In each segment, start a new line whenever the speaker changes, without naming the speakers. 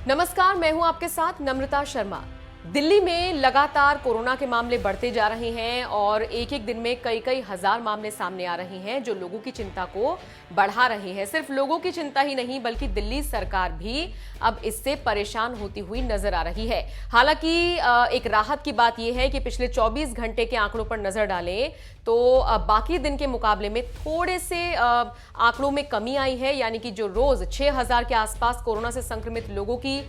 नमस्कार, मैं हूं आपके साथ नम्रता शर्मा। दिल्ली में लगातार कोरोना के मामले बढ़ते जा रहे हैं और एक एक दिन में कई कई हजार मामले सामने आ रहे हैं जो लोगों की चिंता को बढ़ा रहे हैं। सिर्फ लोगों की चिंता ही नहीं बल्कि दिल्ली सरकार भी अब इससे परेशान होती हुई नजर आ रही है। हालांकि एक राहत की बात यह है कि पिछले 24 घंटे के आंकड़ों पर नजर डालें तो बाकी दिन के मुकाबले में थोड़े से आंकड़ों में कमी आई है, यानी कि जो रोज 6000 के आसपास कोरोना से संक्रमित लोगों की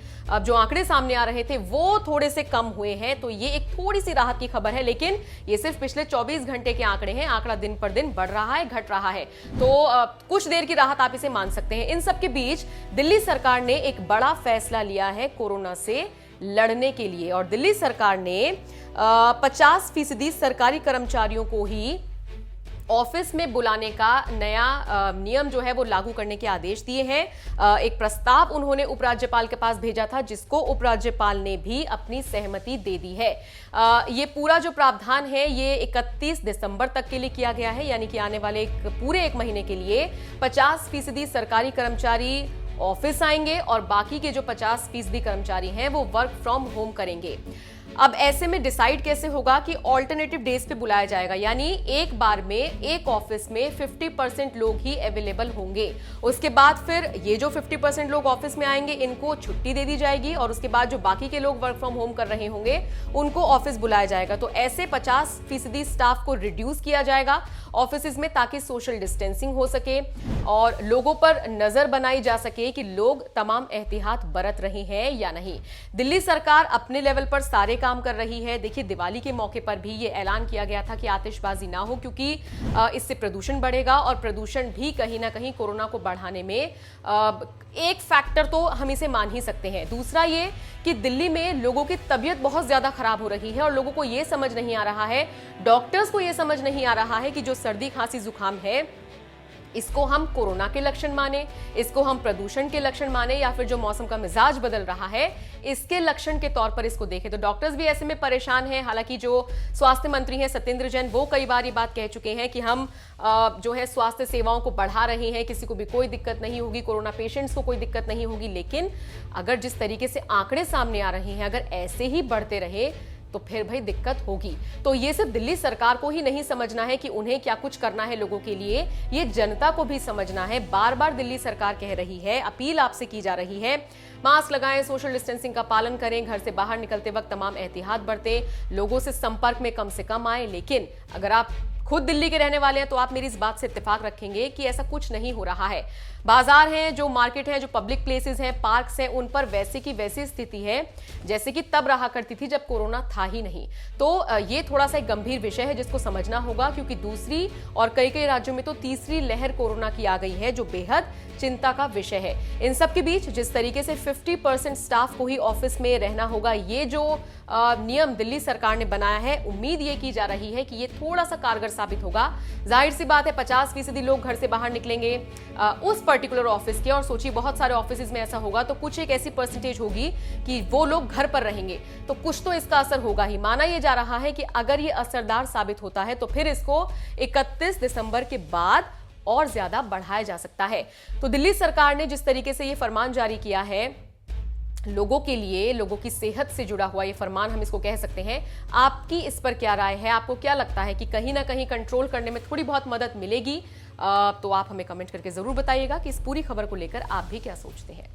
जो आंकड़े सामने आ रहे थे वो थोड़े से कम हुए हैं। तो ये एक थोड़ी सी राहत की खबर है, लेकिन ये सिर्फ पिछले 24 घंटे के आंकड़े हैं। आंकड़ा दिन पर दिन बढ़ रहा है, घट रहा है, तो कुछ देर की राहत आप इसे मान सकते हैं। इन सब के बीच दिल्ली सरकार ने एक बड़ा फैसला लिया है कोरोना से लड़ने के लिए, और दिल्ली सरकार ने 50% सरकारी कर्मचारियों को ही ऑफिस में बुलाने का नया नियम जो है वो लागू करने के आदेश दिए हैं। एक प्रस्ताव उन्होंने उपराज्यपाल के पास भेजा था जिसको उपराज्यपाल ने भी अपनी सहमति दे दी है। ये पूरा जो प्रावधान है ये 31 दिसंबर तक के लिए किया गया है, यानी कि आने वाले पूरे एक महीने के लिए 50% सरकारी कर्मचारी ऑफिस आएंगे और बाकी के जो 50% कर्मचारी हैं वो वर्क फ्रॉम होम करेंगे। अब ऐसे में डिसाइड कैसे होगा कि ऑल्टरनेटिव डेज पे बुलाया जाएगा, यानी एक बार में एक ऑफिस में 50% लोग ही अवेलेबल होंगे। उसके बाद फिर ये जो 50% लोग ऑफिस में आएंगे इनको छुट्टी दे दी जाएगी और उसके बाद जो बाकी के लोग वर्क फ्रॉम होम कर रहे होंगे उनको ऑफिस बुलाया जाएगा। तो ऐसे 50% स्टाफ को रिड्यूस किया जाएगा ऑफिस में, ताकि सोशल डिस्टेंसिंग हो सके और लोगों पर नजर बनाई जा सके कि लोग तमाम एहतियात बरत रहे हैं या नहीं। दिल्ली सरकार अपने लेवल पर सारे काम कर रही है। देखिए, दिवाली के मौके पर भी ये ऐलान किया गया था कि आतिशबाजी ना हो, क्योंकि इससे प्रदूषण बढ़ेगा और प्रदूषण भी कहीं ना कहीं कोरोना को बढ़ाने में एक फैक्टर तो हम इसे मान ही सकते हैं। दूसरा ये कि दिल्ली में लोगों की तबीयत बहुत ज्यादा खराब हो रही है और लोगों को यह समझ नहीं आ रहा है, डॉक्टर्स को यह समझ नहीं आ रहा है कि जो सर्दी खांसी जुकाम है इसको हम कोरोना के लक्षण माने, इसको हम प्रदूषण के लक्षण माने, या फिर जो मौसम का मिजाज बदल रहा है इसके लक्षण के तौर पर इसको देखें। तो डॉक्टर्स भी ऐसे में परेशान हैं। हालांकि जो स्वास्थ्य मंत्री हैं सत्येंद्र जैन, वो कई बार ये बात कह चुके हैं कि हम जो है स्वास्थ्य सेवाओं को बढ़ा रहे हैं, किसी को भी कोई दिक्कत नहीं होगी, कोरोना पेशेंट्स को कोई दिक्कत नहीं होगी। लेकिन अगर जिस तरीके से आंकड़े सामने आ रहे हैं अगर ऐसे ही बढ़ते रहे तो फिर भाई दिक्कत होगी। तो ये सिर्फ दिल्ली सरकार को ही नहीं समझना है कि उन्हें क्या कुछ करना है लोगों के लिए, ये जनता को भी समझना है। बार बार दिल्ली सरकार कह रही है, अपील आपसे की जा रही है, मास्क लगाएं, सोशल डिस्टेंसिंग का पालन करें, घर से बाहर निकलते वक्त तमाम एहतियात बरतें, लोगों से संपर्क में कम से कम आए। लेकिन अगर आप खुद दिल्ली के रहने वाले हैं तो आप मेरी इस बात से इत्तेफाक रखेंगे कि ऐसा कुछ नहीं हो रहा है। बाजार हैं, जो मार्केट है, जो पब्लिक प्लेसेस हैं, पार्क्स हैं, उन पर वैसे की वैसी स्थिति है जैसे कि तब रहा करती थी जब कोरोना था ही नहीं। तो ये थोड़ा सा एक गंभीर विषय है जिसको समझना होगा, क्योंकि दूसरी और कई कई राज्यों में तो तीसरी लहर कोरोना की आ गई है, जो बेहद चिंता का विषय है। इन सब के बीच जिस तरीके से 50% स्टाफ को ही ऑफिस में रहना होगा, ये जो नियम दिल्ली सरकार ने बनाया है, उम्मीद ये की जा रही है कि ये थोड़ा सा कारगर साबित होगा। जाहिर सी बात है 50% लोग घर से बाहर निकलेंगे उस पर्टिकुलर ऑफिस के, और सोचिए बहुत सारे ऑफिस में ऐसा होगा तो कुछ एक ऐसी परसेंटेज होगी कि वो लोग घर पर रहेंगे, तो कुछ तो इसका असर होगा ही। माना यह जा रहा है कि अगर ये असरदार साबित होता है तो फिर इसको 31 दिसंबर के बाद और ज्यादा बढ़ाया जा सकता है। तो दिल्ली सरकार ने जिस तरीके से ये फरमान जारी किया है, लोगों के लिए, लोगों की सेहत से जुड़ा हुआ ये फरमान हम इसको कह सकते हैं, आपकी इस पर क्या राय है? आपको क्या लगता है कि कहीं ना कहीं कंट्रोल करने में थोड़ी बहुत मदद मिलेगी? तो आप हमें कमेंट करके जरूर बताइएगा कि इस पूरी खबर को लेकर आप भी क्या सोचते हैं।